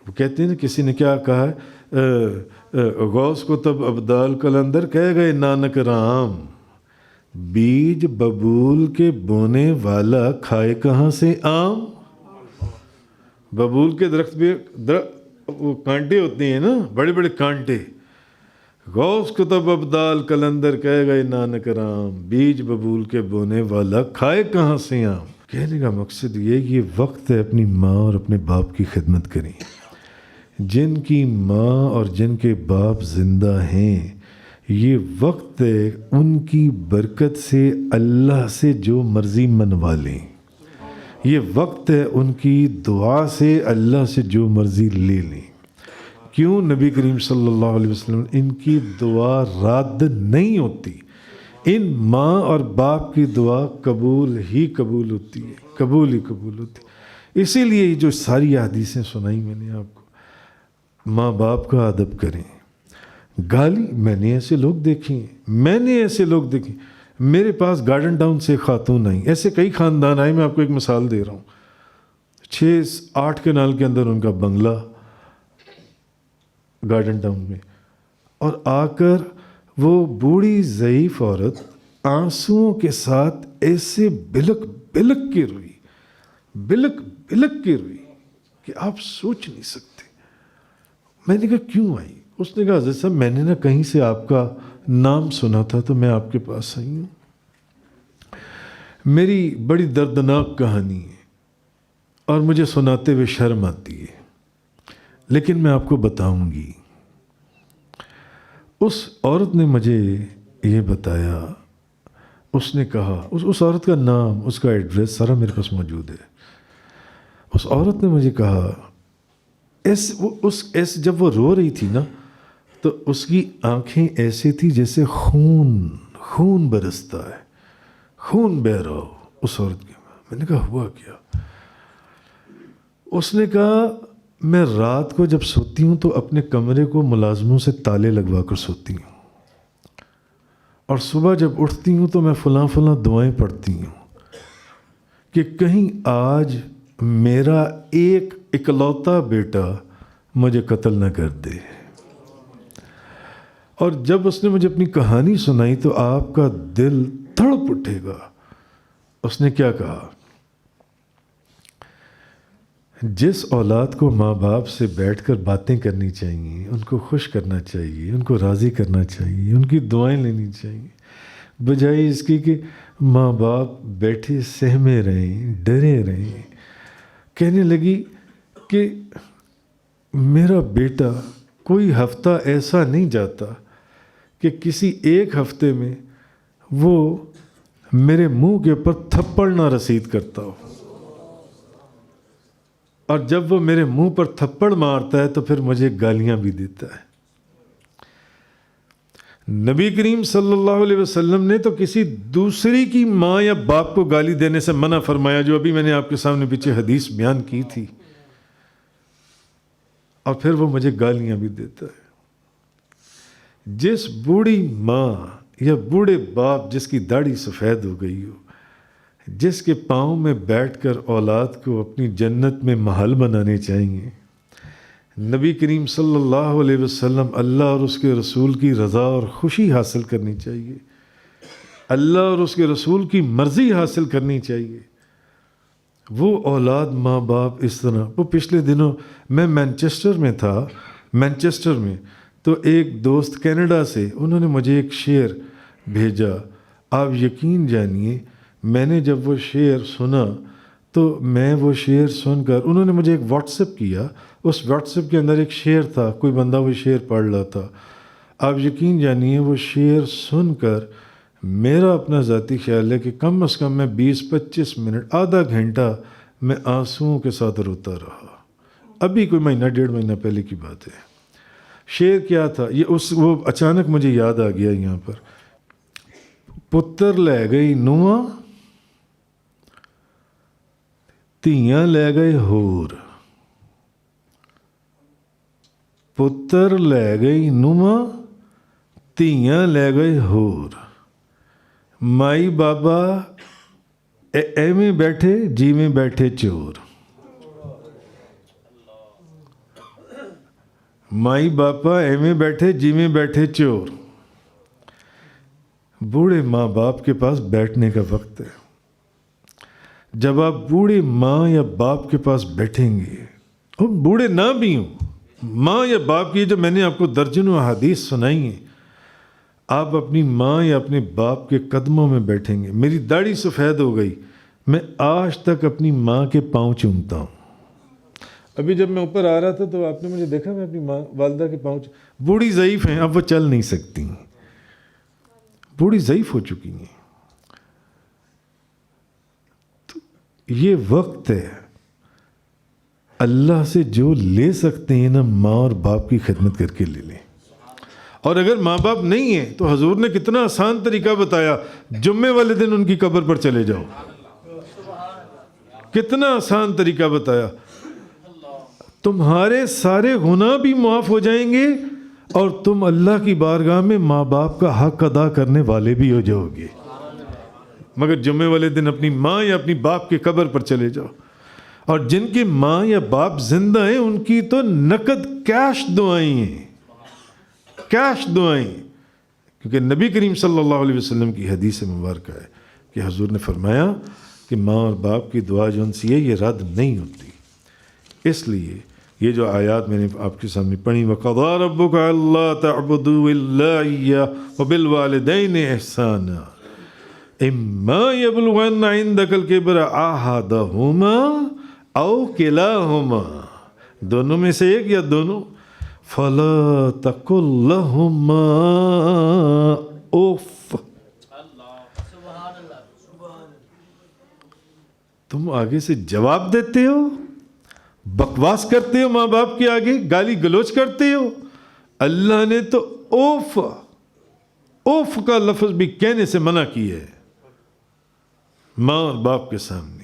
وہ کہتے ہیں نا کسی نے کیا کہا ہے، غوث کو تب ابدال قلندر کہہ گئے نانک رام، بیج ببول کے بونے والا کھائے کہاں سے آم۔ ببول کے درخت پہ وہ کانٹے ہوتے ہیں نا، بڑے بڑے کانٹے۔ غوث کو تب ابدال قلندر کہہ گئے نانک رام، بیج ببول کے بونے والا کھائے کہاں سے آم۔ کہنے کا مقصد یہ وقت ہے اپنی ماں اور اپنے باپ کی خدمت کریں۔ جن کی ماں اور جن کے باپ زندہ ہیں، یہ وقت ہے ان کی برکت سے اللہ سے جو مرضی منوا لیں۔ یہ وقت ہے ان کی دعا سے اللہ سے جو مرضی لے لیں۔ کیوں؟ نبی کریم صلی اللہ علیہ وسلم، ان کی دعا رد نہیں ہوتی، ان ماں اور باپ کی دعا قبول ہی قبول ہوتی ہے، قبول ہی قبول ہوتی ہے۔ اسی لیے یہ جو ساری حدیثیں سنائی میں نے آپ کو، ماں باپ کا ادب کریں۔ گالی میں نے ایسے لوگ دیکھے ہیں، میں نے ایسے لوگ دیکھے، میرے پاس گارڈن ٹاؤن سے خاتون آئیں، ایسے کئی خاندان آئے، میں آپ کو ایک مثال دے رہا ہوں۔ 6-8 کنال کے اندر ان کا بنگلہ گارڈن ٹاؤن میں، اور آ کر وہ بوڑھی ضعیف عورت آنسوؤں کے ساتھ ایسے بلک بلک کے روئی، بلک بلک کے روئی کہ آپ سوچ نہیں سکتے۔ میں نے کہا کیوں آئی؟ اس نے کہا حضرت صاحب میں نے نا کہیں سے آپ کا نام سنا تھا تو میں آپ کے پاس آئی ہوں۔ میری بڑی دردناک کہانی ہے اور مجھے سناتے ہوئے شرم آتی ہے، لیکن میں آپ کو بتاؤں گی۔ اس عورت نے مجھے یہ بتایا، اس نے کہا، اس عورت کا نام، اس کا ایڈریس سارا میرے پاس موجود ہے۔ اس عورت نے مجھے کہا ایسے جب وہ رو رہی تھی نا تو اس کی آنکھیں ایسے تھی جیسے خون برستا ہے، خون بہہ رہا ہو اس عورت کے۔ میں نے کہا ہوا کیا؟ اس نے کہا میں رات کو جب سوتی ہوں تو اپنے کمرے کو ملازموں سے تالے لگوا کر سوتی ہوں، اور صبح جب اٹھتی ہوں تو میں فلاں دعائیں پڑھتی ہوں کہ کہیں آج میرا ایک اکلوتا بیٹا مجھے قتل نہ کر دے۔ اور جب اس نے مجھے اپنی کہانی سنائی تو آپ کا دل تڑپ اٹھے گا۔ اس نے کیا کہا؟ جس اولاد کو ماں باپ سے بیٹھ کر باتیں کرنی چاہیے، ان کو خوش کرنا چاہیے، ان کو راضی کرنا چاہیے، ان کی دعائیں لینی چاہیے، بجائے اس کی کہ ماں باپ بیٹھے سہمے رہیں، ڈرے رہیں۔ کہنے لگی کہ میرا بیٹا کوئی ہفتہ ایسا نہیں جاتا کہ کسی ایک ہفتے میں وہ میرے منہ کے اوپر تھپڑ نہ رسید کرتا ہو، اور جب وہ میرے منہ پر تھپڑ مارتا ہے تو پھر مجھے گالیاں بھی دیتا ہے۔ نبی کریم صلی اللہ علیہ وسلم نے تو کسی دوسری کی ماں یا باپ کو گالی دینے سے منع فرمایا، جو ابھی میں نے آپ کے سامنے پیچھے حدیث بیان کی تھی، اور پھر وہ مجھے گالیاں بھی دیتا ہے۔ جس بوڑھی ماں یا بوڑھے باپ جس کی داڑھی سفید ہو گئی ہو، جس کے پاؤں میں بیٹھ کر اولاد کو اپنی جنت میں محل بنانے چاہیے، نبی کریم صلی اللہ علیہ وسلم اللہ اور اس کے رسول کی رضا اور خوشی حاصل کرنی چاہیے، اللہ اور اس کے رسول کی مرضی حاصل کرنی چاہیے، وہ اولاد ماں باپ اس طرح۔ وہ پچھلے دنوں میں مینچسٹر میں تھا، مینچسٹر میں تو ایک دوست کینیڈا سے، انہوں نے مجھے ایک شعر بھیجا۔ آپ یقین جانیے میں نے جب وہ شعر سنا تو میں وہ شعر سن کر، انہوں نے مجھے ایک واٹس ایپ کیا، اس واٹس ایپ کے اندر ایک شعر تھا، کوئی بندہ وہ شعر پڑھ رہا تھا۔ آپ یقین جانیے وہ شعر سن کر میرا اپنا ذاتی خیال ہے کہ کم از کم میں 20-25 منٹ، آدھا گھنٹہ میں آنسوؤں کے ساتھ روتا رہا۔ ابھی کوئی مہینہ 1.5 مہینہ پہلے کی بات ہے۔ شعر کیا تھا یہ، وہ اچانک مجھے یاد آ گیا یہاں پر۔ پتر لے گئی نواں، تیاں لے گئے ہور، پتر لے گئی نواں، تیاں لے گئے ہور، مائی بابا ایویں بیٹھے جیویں بیٹھے چور۔ مائی باپا ایویں بیٹھے جیویں بیٹھے چور. بوڑھے ماں باپ کے پاس بیٹھنے کا وقت ہے. جب آپ بوڑھے ماں یا باپ کے پاس بیٹھیں گے، اور بوڑھے نہ بھی ہوں، ماں یا باپ کی جو میں نے آپ کو درجنوں احادیث سنائی ہیں، آپ اپنی ماں یا اپنے باپ کے قدموں میں بیٹھیں گے. میری داڑھی سفید ہو گئی، میں آج تک اپنی ماں کے پاؤں چومتا ہوں. ابھی جب میں اوپر آ رہا تھا تو آپ نے مجھے دیکھا، میں اپنی ماں والدہ کے پاؤں بوڑھی ضعیف ہیں، اب وہ چل نہیں سکتی، بوڑھی ضعیف ہو چکی ہیں. تو یہ وقت ہے اللہ سے جو لے سکتے ہیں نا، ماں اور باپ کی خدمت کر کے لے لیں. اور اگر ماں باپ نہیں ہیں تو حضور نے کتنا آسان طریقہ بتایا، جمعے والے دن ان کی قبر پر چلے جاؤ. کتنا آسان طریقہ بتایا. تمہارے سارے گناہ بھی معاف ہو جائیں گے اور تم اللہ کی بارگاہ میں ماں باپ کا حق ادا کرنے والے بھی ہو جاؤ گے. مگر جمعے والے دن اپنی ماں یا اپنی باپ کی قبر پر چلے جاؤ. اور جن کی ماں یا باپ زندہ ہیں ان کی تو نقد کیش دعائیں ہیں، کیش دعائیں. کیونکہ نبی کریم صلی اللہ علیہ وسلم کی حدیث مبارکہ ہے کہ حضور نے فرمایا کہ ماں اور باپ کی دعا جو ان سی ہے یہ رد نہیں ہوتی. اس لیے یہ جو آیات میں نے آپ کے سامنے پڑھی، وَقَضَىٰ رَبُّكَ أَلَّا تَعْبُدُوا إِلَّا إِيَّاهُ وَبِالْوَالِدَيْنِ إِحْسَانًا إِمَّا يَبْلُغَنَّ عِندَكَ الْكِبَرَ أَحَدُهُمَا أَوْ كِلَاهُمَا، دونوں میں سے ایک یا دونوں، فَلَا تَقُل لَّهُمَا أُفٍّ. تم آگے سے جواب دیتے ہو، بکواس کرتے ہو ماں باپ کے آگے، گالی گلوچ کرتے ہو. اللہ نے تو اوف، اوف کا لفظ بھی کہنے سے منع کی ہے ماں اور باپ کے سامنے.